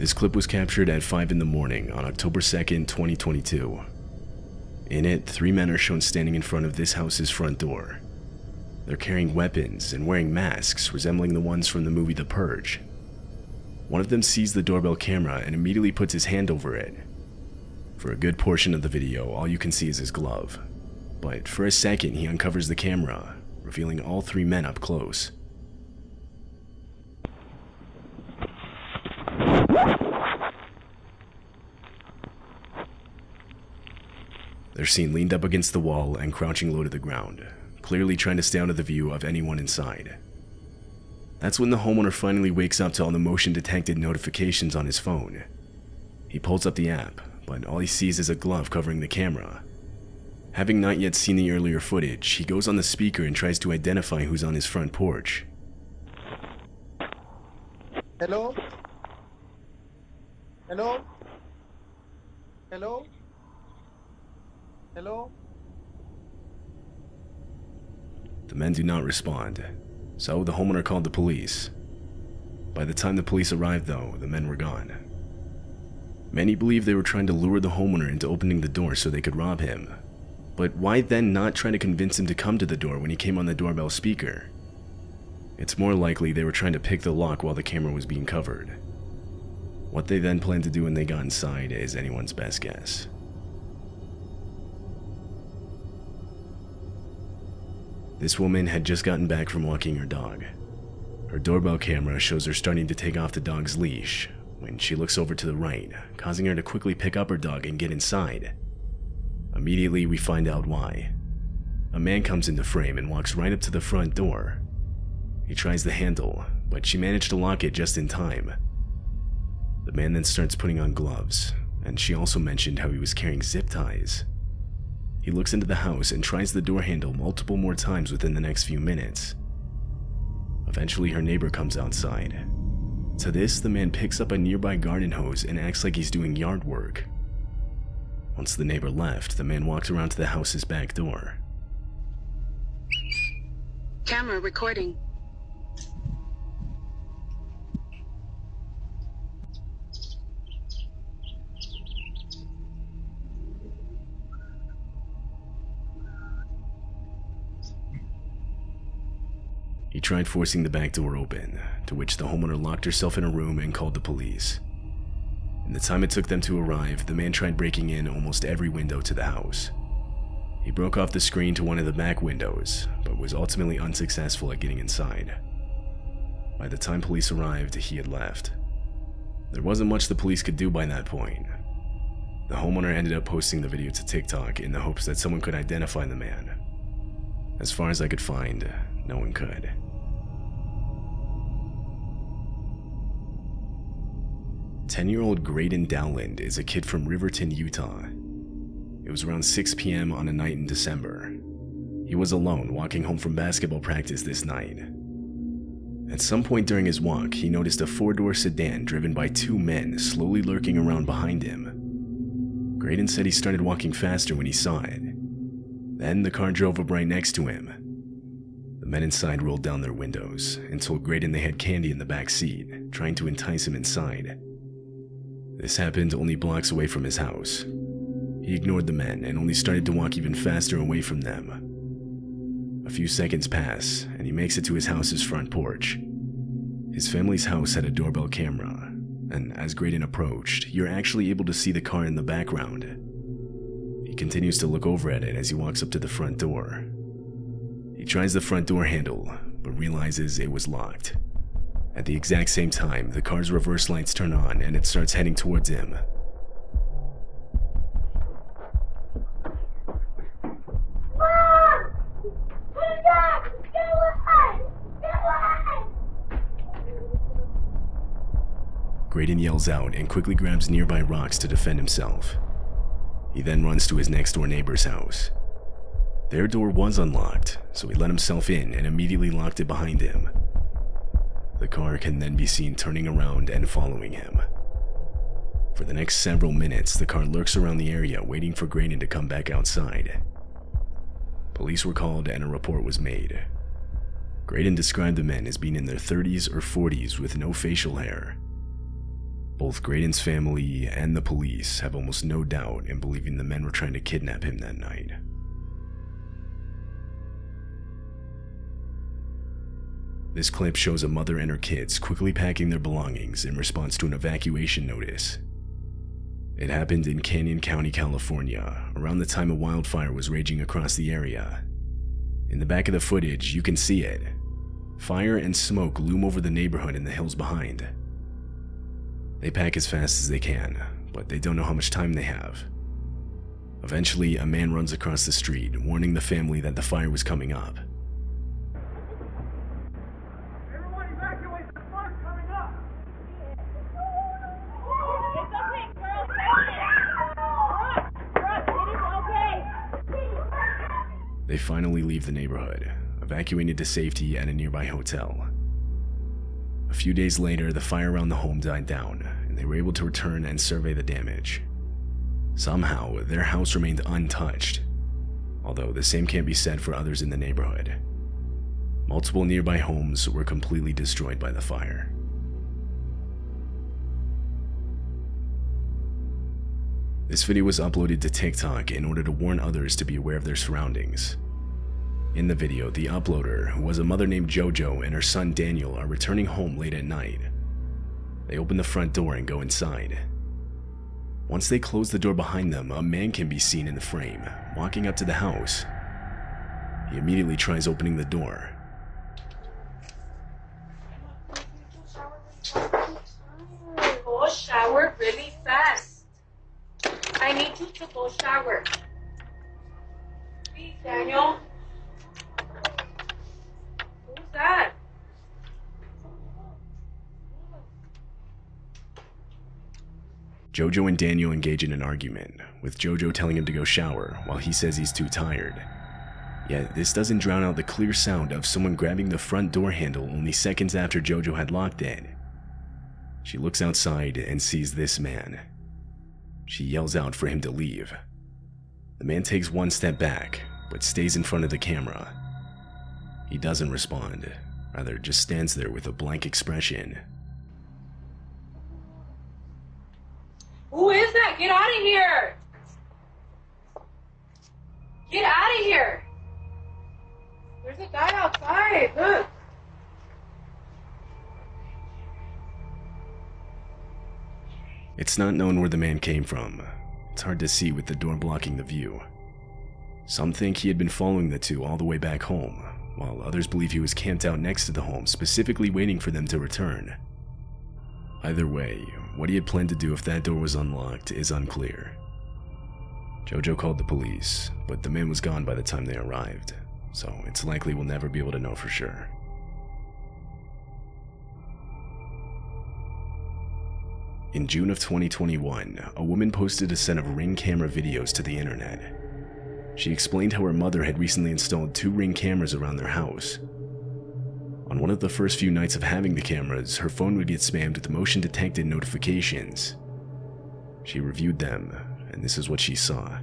This clip was captured at 5 in the morning on October 2nd, 2022. In it, 3 men are shown standing in front of this house's front door. They're carrying weapons and wearing masks resembling the ones from the movie The Purge. One of them sees the doorbell camera and immediately puts his hand over it. For a good portion of the video, all you can see is his glove. But for a second, he uncovers the camera, revealing all 3 men up close. They're seen leaned up against the wall and crouching low to the ground, clearly trying to stay out of the view of anyone inside. That's when the homeowner finally wakes up to all the motion-detected notifications on his phone. He pulls up the app, but all he sees is a glove covering the camera. Having not yet seen the earlier footage, he goes on the speaker and tries to identify who's on his front porch. Hello? Hello? Hello? Hello? The men do not respond, so the homeowner called the police. By the time the police arrived, though, the men were gone. Many believe they were trying to lure the homeowner into opening the door so they could rob him. But why then not try to convince him to come to the door when he came on the doorbell speaker? It's more likely they were trying to pick the lock while the camera was being covered. What they then planned to do when they got inside is anyone's best guess. This woman had just gotten back from walking her dog. Her doorbell camera shows her starting to take off the dog's leash when she looks over to the right, causing her to quickly pick up her dog and get inside. Immediately, we find out why. A man comes into frame and walks right up to the front door. He tries the handle, but she managed to lock it just in time. The man then starts putting on gloves, and she also mentioned how he was carrying zip ties. He looks into the house and tries the door handle multiple more times within the next few minutes. Eventually, her neighbor comes outside. To this, the man picks up a nearby garden hose and acts like he's doing yard work. Once the neighbor left, the man walked around to the house's back door. Camera recording. He tried forcing the back door open, to which the homeowner locked herself in a room and called the police. In the time it took them to arrive, the man tried breaking in almost every window to the house. He broke off the screen to one of the back windows, but was ultimately unsuccessful at getting inside. By the time police arrived, he had left. There wasn't much the police could do by that point. The homeowner ended up posting the video to TikTok in the hopes that someone could identify the man. As far as I could find, no one could. 10-year-old Graydon Dowland is a kid from Riverton, Utah. It was around 6 p.m. on a night in December. He was alone walking home from basketball practice this night. At some point during his walk, he noticed a 4-door sedan driven by 2 men slowly lurking around behind him. Graydon said he started walking faster when he saw it. Then the car drove up right next to him. The men inside rolled down their windows and told Graydon they had candy in the back seat, trying to entice him inside. This happened only blocks away from his house. He ignored the men and only started to walk even faster away from them. A few seconds pass, and he makes it to his house's front porch. His family's house had a doorbell camera, and as Graydon approached, you're actually able to see the car in the background. He continues to look over at it as he walks up to the front door. He tries the front door handle, but realizes it was locked. At the exact same time, the car's reverse lights turn on and it starts heading towards him. Mom! Dad! Get away! Get away! Graydon yells out and quickly grabs nearby rocks to defend himself. He then runs to his next-door neighbor's house. Their door was unlocked, so he let himself in and immediately locked it behind him. The car can then be seen turning around and following him. For the next several minutes, the car lurks around the area waiting for Graydon to come back outside. Police were called and a report was made. Graydon described the men as being in their 30s or 40s with no facial hair. Both Graydon's family and the police have almost no doubt in believing the men were trying to kidnap him that night. This clip shows a mother and her kids quickly packing their belongings in response to an evacuation notice. It happened in Canyon County, California, around the time a wildfire was raging across the area. In the back of the footage, you can see it. Fire and smoke loom over the neighborhood and the hills behind. They pack as fast as they can, but they don't know how much time they have. Eventually, a man runs across the street, warning the family that the fire was coming up. Everyone evacuate, the fire's coming up! It's okay, girls! It is okay! They finally leave the neighborhood, evacuated to safety at a nearby hotel. A few days later, the fire around the home died down, and they were able to return and survey the damage. Somehow, their house remained untouched, although the same can't be said for others in the neighborhood. Multiple nearby homes were completely destroyed by the fire. This video was uploaded to TikTok in order to warn others to be aware of their surroundings. In the video, the uploader, who was a mother named JoJo, and her son Daniel are returning home late at night. They open the front door and go inside. Once they close the door behind them, a man can be seen in the frame, walking up to the house. He immediately tries opening the door. Go shower really fast. I need you to go shower. Please, Daniel. Who's that? JoJo and Daniel engage in an argument, with JoJo telling him to go shower while he says he's too tired. Yet this doesn't drown out the clear sound of someone grabbing the front door handle only seconds after JoJo had locked it. She looks outside and sees this man. She yells out for him to leave. The man takes one step back, but stays in front of the camera. He doesn't respond, rather just stands there with a blank expression. Who is that? Get out of here! Get out of here! There's a guy outside. Look. It's not known where the man came from. It's hard to see with the door blocking the view. Some think he had been following the two all the way back home, while others believe he was camped out next to the home, specifically waiting for them to return. Either way, what he had planned to do if that door was unlocked is unclear. JoJo called the police, but the man was gone by the time they arrived, so it's likely we'll never be able to know for sure. In June of 2021, a woman posted a set of Ring camera videos to the internet. She explained how her mother had recently installed 2 Ring cameras around their house. On one of the first few nights of having the cameras, her phone would get spammed with motion-detected notifications. She reviewed them, and this is what she saw.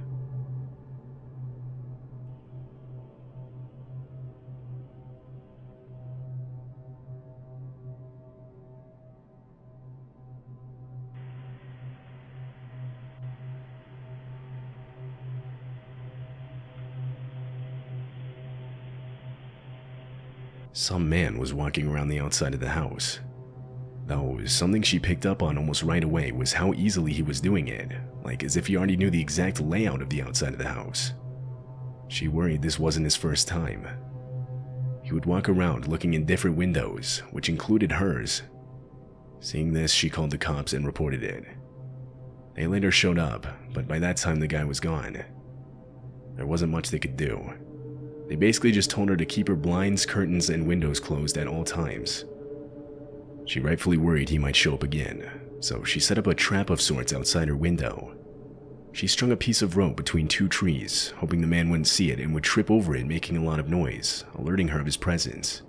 Some man was walking around the outside of the house. Though something she picked up on almost right away was how easily he was doing it, like as if he already knew the exact layout of the outside of the house. She worried this wasn't his first time. He would walk around looking in different windows, which included hers. Seeing this, she called the cops and reported it. They later showed up, but by that time the guy was gone. There wasn't much they could do. They basically just told her to keep her blinds, curtains, and windows closed at all times. She rightfully worried he might show up again, so she set up a trap of sorts outside her window. She strung a piece of rope between 2 trees, hoping the man wouldn't see it and would trip over it, making a lot of noise, alerting her of his presence.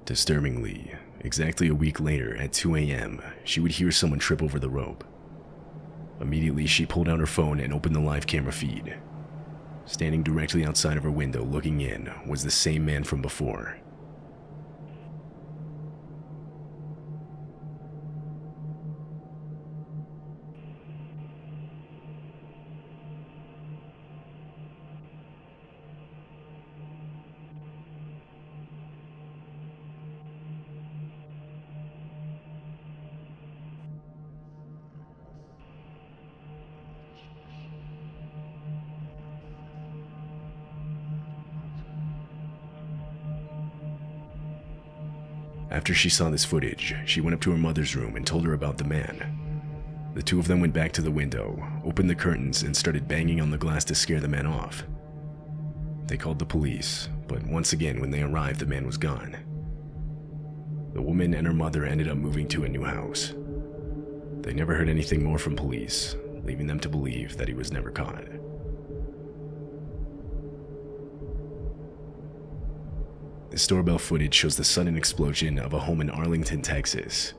Disturbingly, exactly a week later at 2 a.m., she would hear someone trip over the rope. Immediately, she pulled out her phone and opened the live camera feed. Standing directly outside of her window looking in was the same man from before. After she saw this footage, she went up to her mother's room and told her about the man. The two of them went back to the window, opened the curtains, and started banging on the glass to scare the man off. They called the police, but once again, when they arrived, the man was gone. The woman and her mother ended up moving to a new house. They never heard anything more from police, leaving them to believe that he was never caught. This doorbell footage shows the sudden explosion of a home in Arlington, Texas.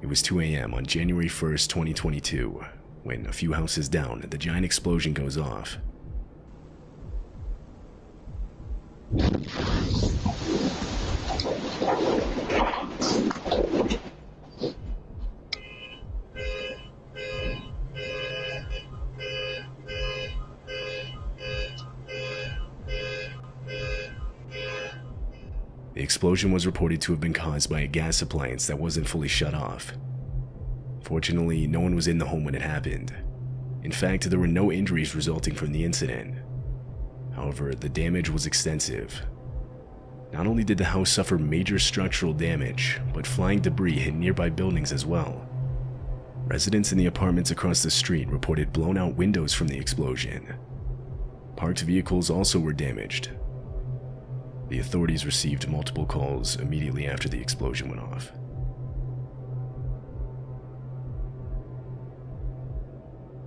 It was 2 a.m. on January 1st, 2022, when a few houses down, the giant explosion goes off. The explosion was reported to have been caused by a gas appliance that wasn't fully shut off. Fortunately, no one was in the home when it happened. In fact, there were no injuries resulting from the incident. However, the damage was extensive. Not only did the house suffer major structural damage, but flying debris hit nearby buildings as well. Residents in the apartments across the street reported blown-out windows from the explosion. Parked vehicles also were damaged. The authorities received multiple calls immediately after the explosion went off.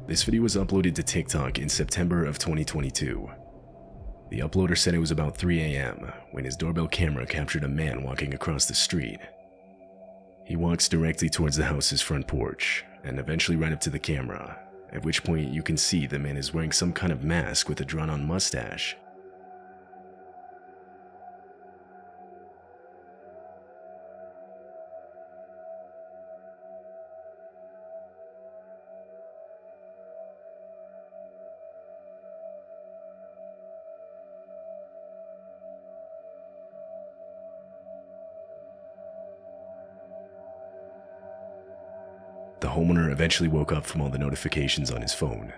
This video was uploaded to TikTok in September of 2022. The uploader said it was about 3 a.m. when his doorbell camera captured a man walking across the street. He walks directly towards the house's front porch and eventually right up to the camera, at which point you can see the man is wearing some kind of mask with a drawn-on mustache. The homeowner eventually woke up from all the notifications on his phone.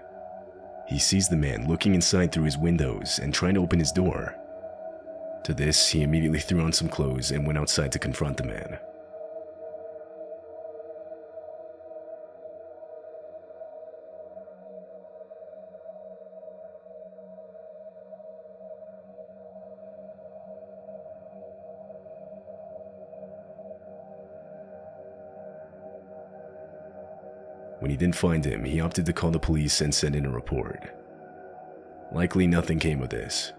He sees the man looking inside through his windows and trying to open his door. To this, he immediately threw on some clothes and went outside to confront the man. When he didn't find him, he opted to call the police and send in a report. Likely nothing came of this.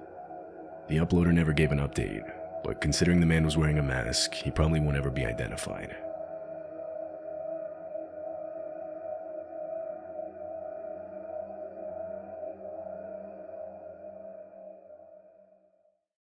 The uploader never gave an update, but considering the man was wearing a mask, he probably won't ever be identified.